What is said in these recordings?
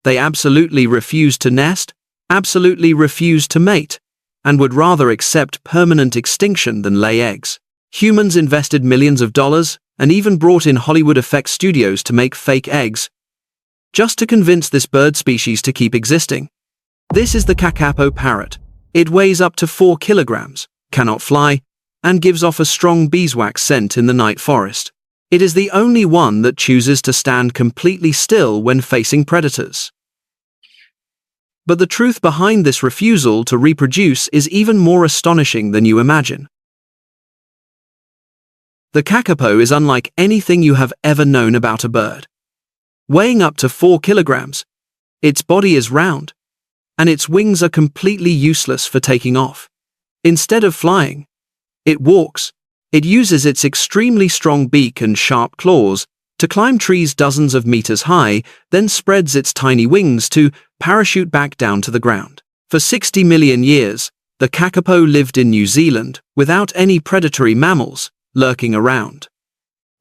They absolutely refuse to nest, absolutely refuse to mate, and would rather accept permanent extinction than lay eggs. Humans invested millions of dollars and even brought in Hollywood effects studios to make fake eggs, just to convince this bird species to keep existing. This is the Kakapo parrot. It weighs up to 4 kilograms, cannot fly, and gives off a strong beeswax scent in the night forest. It is the only one that chooses to stand completely still when facing predators. But the truth behind this refusal to reproduce is even more astonishing than you imagine. The kakapo is unlike anything you have ever known about a bird. Weighing up to 4 kilograms, its body is round, and its wings are completely useless for taking off. Instead of flying, it walks. It uses its extremely strong beak and sharp claws to climb trees dozens of meters high, then spreads its tiny wings to parachute back down to the ground. For 60 million years, the kakapo lived in New Zealand without any predatory mammals lurking around.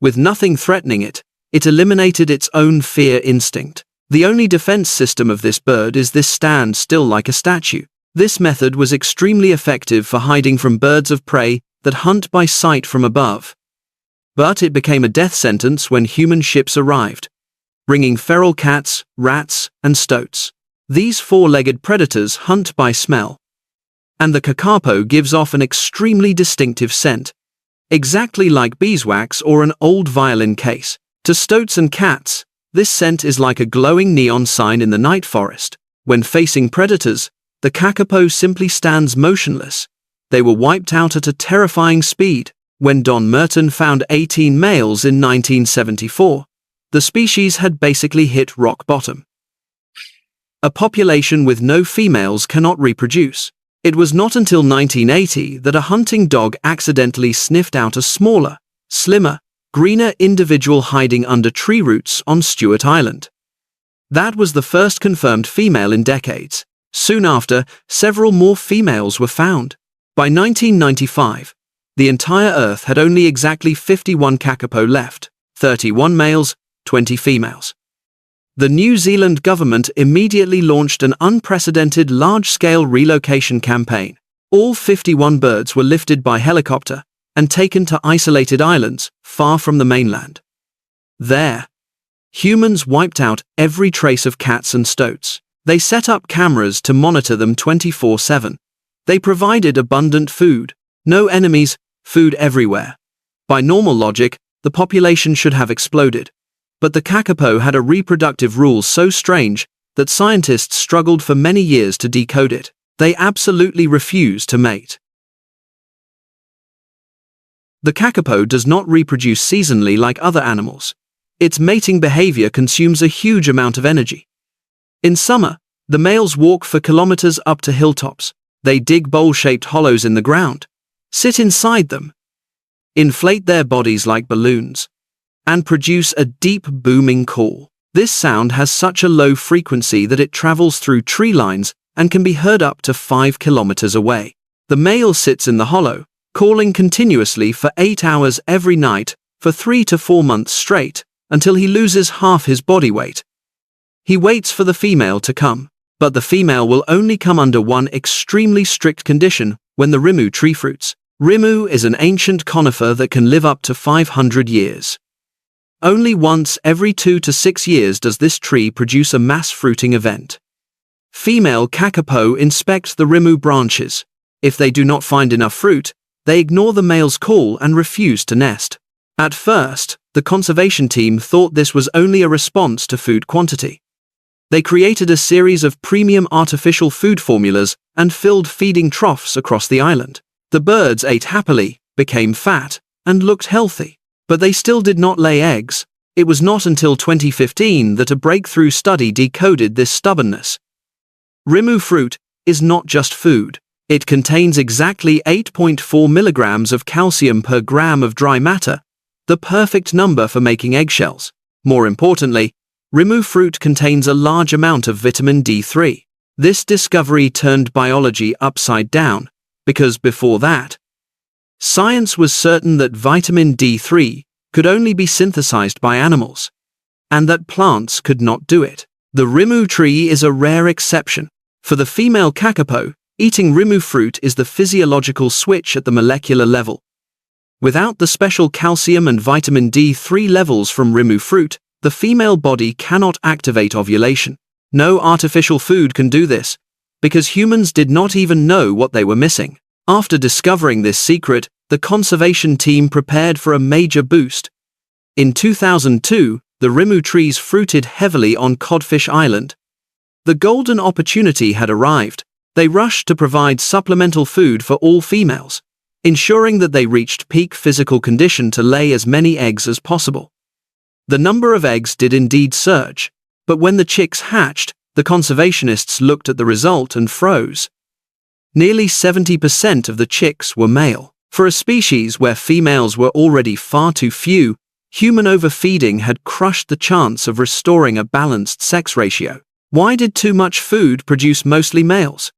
With nothing threatening it, it eliminated its own fear instinct. The only defense system of this bird is this stand still like a statue. This method was extremely effective for hiding from birds of prey that hunt by sight from above. But it became a death sentence when human ships arrived, bringing feral cats, rats, and stoats. These four-legged predators hunt by smell, and the kakapo gives off an extremely distinctive scent, exactly like beeswax or an old violin case. To stoats and cats, this scent is like a glowing neon sign in the night forest. When facing predators, the kakapo simply stands motionless. They were wiped out at a terrifying speed. When Don Merton found 18 males in 1974, the species had basically hit rock bottom. A population with no females cannot reproduce. It was not until 1980 that a hunting dog accidentally sniffed out a smaller, slimmer, greener individual hiding under tree roots on Stewart Island. That was the first confirmed female in decades. Soon after, several more females were found. By 1995, the entire Earth had only exactly 51 kakapo left, 31 males, 20 females. The New Zealand government immediately launched an unprecedented large-scale relocation campaign. All 51 birds were lifted by helicopter and taken to isolated islands far from the mainland. There, humans wiped out every trace of cats and stoats. They set up cameras to monitor them 24/7. They provided abundant food. No enemies, food everywhere. By normal logic, the population should have exploded. But the kakapo had a reproductive rule so strange that scientists struggled for many years to decode it. They absolutely refuse to mate. The kakapo does not reproduce seasonally like other animals. Its mating behavior consumes a huge amount of energy. In summer, the males walk for kilometers up to hilltops. They dig bowl-shaped hollows in the ground, sit inside them, inflate their bodies like balloons, and produce a deep booming call. This sound has such a low frequency that it travels through tree lines and can be heard up to 5 kilometers away. The male sits in the hollow, calling continuously for 8 hours every night for 3 to 4 months straight, until he loses half his body weight. He waits for the female to come, but the female will only come under one extremely strict condition: when the Rimu tree fruits. Rimu is an ancient conifer that can live up to 500 years. Only once every 2 to 6 years does this tree produce a mass fruiting event. Female kakapo inspect the Rimu branches. If they do not find enough fruit, they ignore the male's call and refuse to nest. At first, the conservation team thought this was only a response to food quantity. They created a series of premium artificial food formulas and filled feeding troughs across the island. The birds ate happily, became fat, and looked healthy. But they still did not lay eggs. It was not until 2015 that a breakthrough study decoded this stubbornness. Rimu fruit is not just food. It contains exactly 8.4 milligrams of calcium per gram of dry matter, the perfect number for making eggshells. More importantly, Rimu fruit contains a large amount of vitamin D3. This discovery turned biology upside down, because before that, science was certain that vitamin D3 could only be synthesized by animals, and that plants could not do it. The Rimu tree is a rare exception. For the female kakapo, eating Rimu fruit is the physiological switch at the molecular level. Without the special calcium and vitamin D3 levels from Rimu fruit, the female body cannot activate ovulation. No artificial food can do this, because humans did not even know what they were missing. After discovering this secret, the conservation team prepared for a major boost. In 2002, the Rimu trees fruited heavily on Codfish Island. The golden opportunity had arrived. They rushed to provide supplemental food for all females, ensuring that they reached peak physical condition to lay as many eggs as possible. The number of eggs did indeed surge, but when the chicks hatched, the conservationists looked at the result and froze. Nearly 70% of the chicks were male. For a species where females were already far too few, human overfeeding had crushed the chance of restoring a balanced sex ratio. Why did too much food produce mostly males?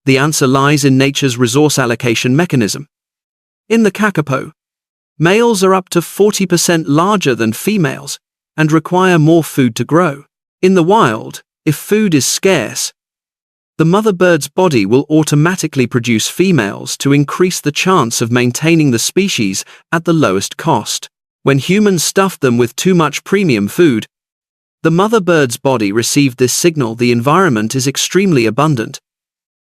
The answer lies in nature's resource allocation mechanism. In the kakapo, males are up to 40% larger than females and require more food to grow. In the wild, if food is scarce, the mother bird's body will automatically produce females to increase the chance of maintaining the species at the lowest cost. When humans stuffed them with too much premium food, the mother bird's body received this signal: the environment is extremely abundant.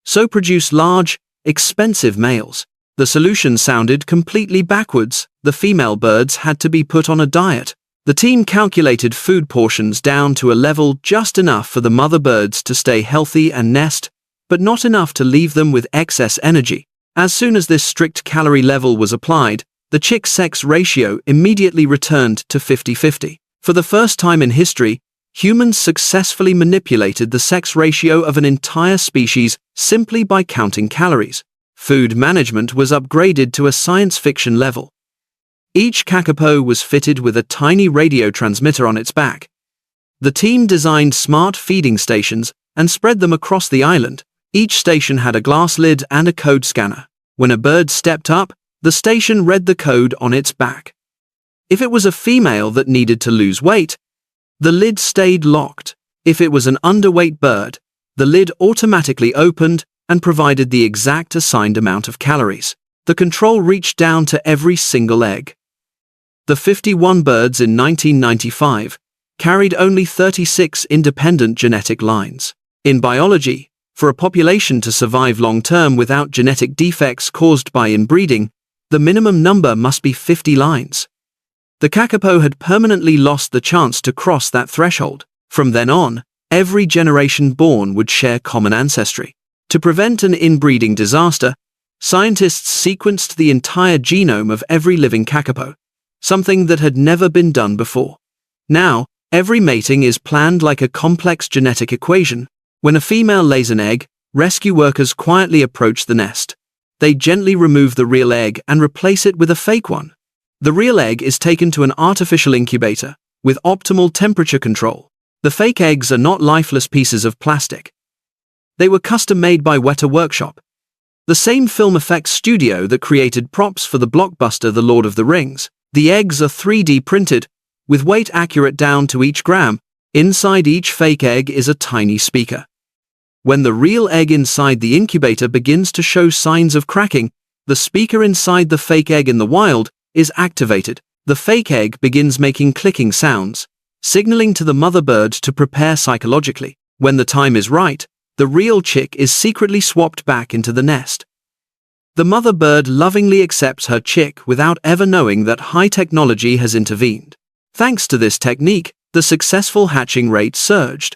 So produce large, expensive males. The solution sounded completely backwards. The female birds had to be put on a diet. The team calculated food portions down to a level just enough for the mother birds to stay healthy and nest, but not enough to leave them with excess energy. As soon as this strict calorie level was applied, the chick-sex ratio immediately returned to 50-50. For the first time in history, humans successfully manipulated the sex ratio of an entire species simply by counting calories. Food management was upgraded to a science fiction level. Each kakapo was fitted with a tiny radio transmitter on its back. The team designed smart feeding stations and spread them across the island. Each station had a glass lid and a code scanner. When a bird stepped up, the station read the code on its back. If it was a female that needed to lose weight, the lid stayed locked. If it was an underweight bird, the lid automatically opened and provided the exact assigned amount of calories. The control reached down to every single egg. The 51 birds in 1995 carried only 36 independent genetic lines. In biology, for a population to survive long-term without genetic defects caused by inbreeding, the minimum number must be 50 lines. The kakapo had permanently lost the chance to cross that threshold. From then on, every generation born would share common ancestry. To prevent an inbreeding disaster, scientists sequenced the entire genome of every living kakapo, something that had never been done before. Now, every mating is planned like a complex genetic equation. When a female lays an egg, rescue workers quietly approach the nest. They gently remove the real egg and replace it with a fake one. The real egg is taken to an artificial incubator, with optimal temperature control. The fake eggs are not lifeless pieces of plastic. They were custom-made by Weta Workshop, the same film effects studio that created props for the blockbuster The Lord of the Rings. The eggs are 3D printed, with weight accurate down to each gram. Inside each fake egg is a tiny speaker. When the real egg inside the incubator begins to show signs of cracking, the speaker inside the fake egg in the wild is activated. The fake egg begins making clicking sounds, signaling to the mother bird to prepare psychologically. When the time is right, the real chick is secretly swapped back into the nest. The mother bird lovingly accepts her chick without ever knowing that high technology has intervened. Thanks to this technique, the successful hatching rate surged.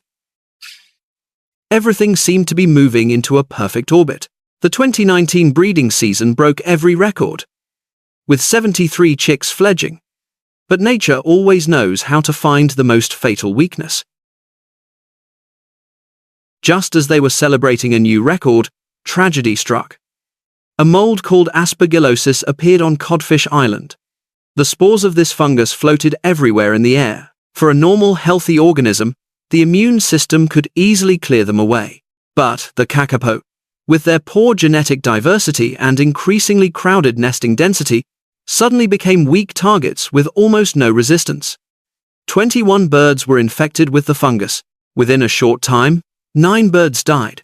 Everything seemed to be moving into a perfect orbit. The 2019 breeding season broke every record, with 73 chicks fledging. But nature always knows how to find the most fatal weakness. Just as they were celebrating a new record, tragedy struck. A mold called aspergillosis appeared on Codfish Island. The spores of this fungus floated everywhere in the air. For a normal, healthy organism, the immune system could easily clear them away. But the kakapo, with their poor genetic diversity and increasingly crowded nesting density, suddenly became weak targets with almost no resistance. 21 birds were infected with the fungus. Within a short time, 9 birds died,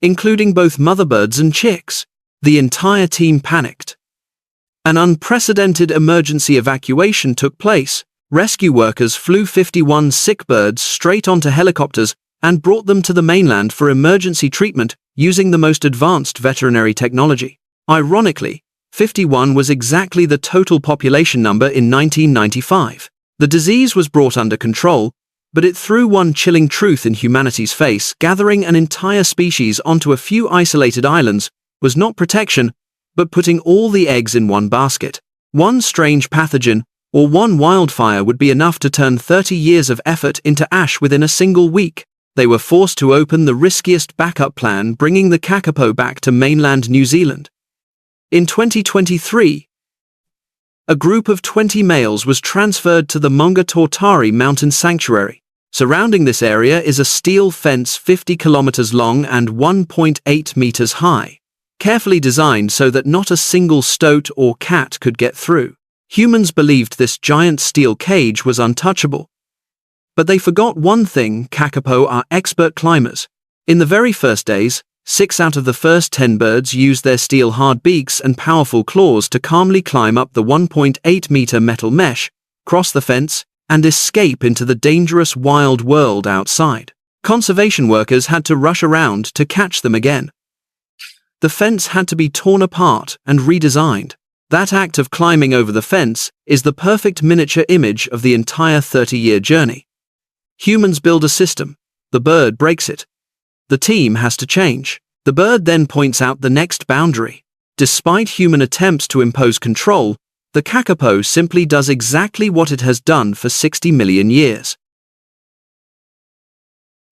including both mother birds and chicks. The entire team panicked. An unprecedented emergency evacuation took place. Rescue workers flew 51 sick birds straight onto helicopters and brought them to the mainland for emergency treatment using the most advanced veterinary technology. Ironically, 51 was exactly the total population number in 1995. The disease was brought under control, but it threw one chilling truth in humanity's face: gathering an entire species onto a few isolated islands was not protection, but putting all the eggs in one basket. One strange pathogen, or one wildfire, would be enough to turn 30 years of effort into ash within a single week. They were forced to open the riskiest backup plan, bringing the kakapo back to mainland New Zealand. In 2023, a group of 20 males was transferred to the Maunga Mountain Sanctuary. Surrounding this area is a steel fence 50 kilometers long and 1.8 meters high, carefully designed so that not a single stoat or cat could get through. Humans believed this giant steel cage was untouchable. But they forgot one thing: kakapo are expert climbers. In the very first days, 6 out of the first 10 birds used their steel-hard beaks and powerful claws to calmly climb up the 1.8-meter metal mesh, cross the fence, and escape into the dangerous wild world outside. Conservation workers had to rush around to catch them again. The fence had to be torn apart and redesigned. That act of climbing over the fence is the perfect miniature image of the entire 30-year journey. Humans build a system. The bird breaks it. The team has to change. The bird then points out the next boundary. Despite human attempts to impose control, the kakapo simply does exactly what it has done for 60 million years.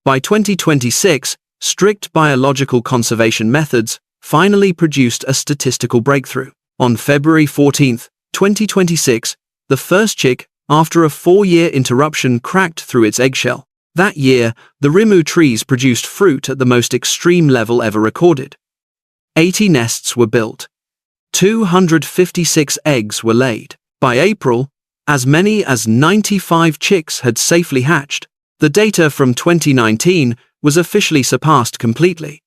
By 2026, strict biological conservation methods finally produced a statistical breakthrough. On February 14, 2026, the first chick, after a 4-year interruption, cracked through its eggshell. That year, the Rimu trees produced fruit at the most extreme level ever recorded. 80 nests were built. 256 eggs were laid. By April, as many as 95 chicks had safely hatched. The data from 2019 was officially surpassed completely.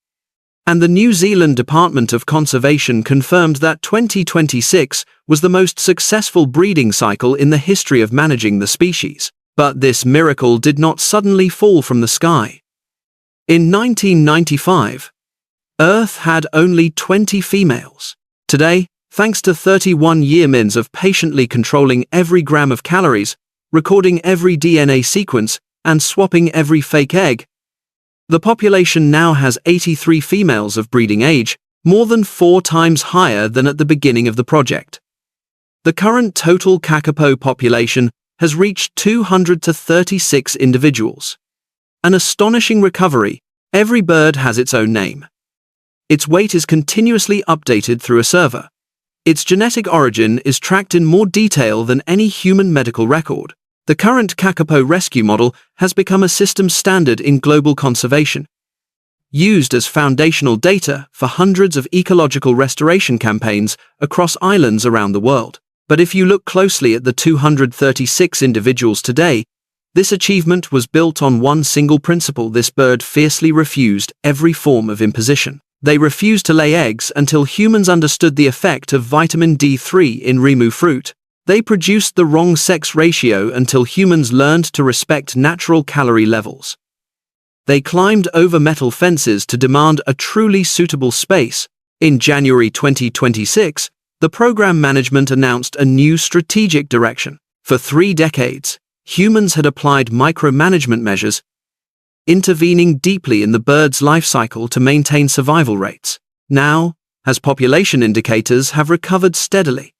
And the New Zealand Department of Conservation confirmed that 2026 was the most successful breeding cycle in the history of managing the species. But this miracle did not suddenly fall from the sky. In 1995, Earth had only 20 females. Today, thanks to 31 years of patiently controlling every gram of calories, recording every DNA sequence, and swapping every fake egg, the population now has 83 females of breeding age, more than 4 times higher than at the beginning of the project. The current total kakapo population has reached 236 individuals. An astonishing recovery. Every bird has its own name. Its weight is continuously updated through a server. Its genetic origin is tracked in more detail than any human medical record. The current kakapo rescue model has become a system standard in global conservation, used as foundational data for hundreds of ecological restoration campaigns across islands around the world. But if you look closely at the 236 individuals today, this achievement was built on one single principle: this bird fiercely refused every form of imposition. They refused to lay eggs until humans understood the effect of vitamin D3 in Rimu fruit. They produced the wrong sex ratio until humans learned to respect natural calorie levels. They climbed over metal fences to demand a truly suitable space. In January 2026, the program management announced a new strategic direction. For 3 decades, humans had applied micromanagement measures, intervening deeply in the bird's life cycle to maintain survival rates. Now, as population indicators have recovered steadily,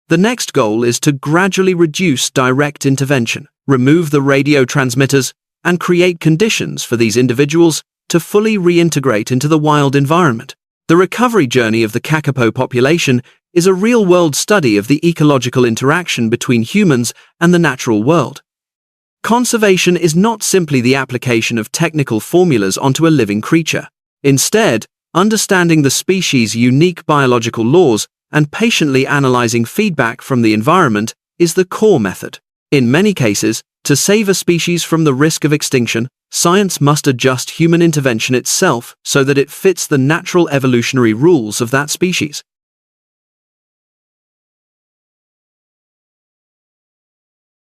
the next goal is to gradually reduce direct intervention, remove the radio transmitters, and create conditions for these individuals to fully reintegrate into the wild environment. The recovery journey of the kakapo population is a real-world study of the ecological interaction between humans and the natural world. Conservation is not simply the application of technical formulas onto a living creature. Instead, understanding the species' unique biological laws and patiently analyzing feedback from the environment is the core method. In many cases, to save a species from the risk of extinction, science must adjust human intervention itself so that it fits the natural evolutionary rules of that species.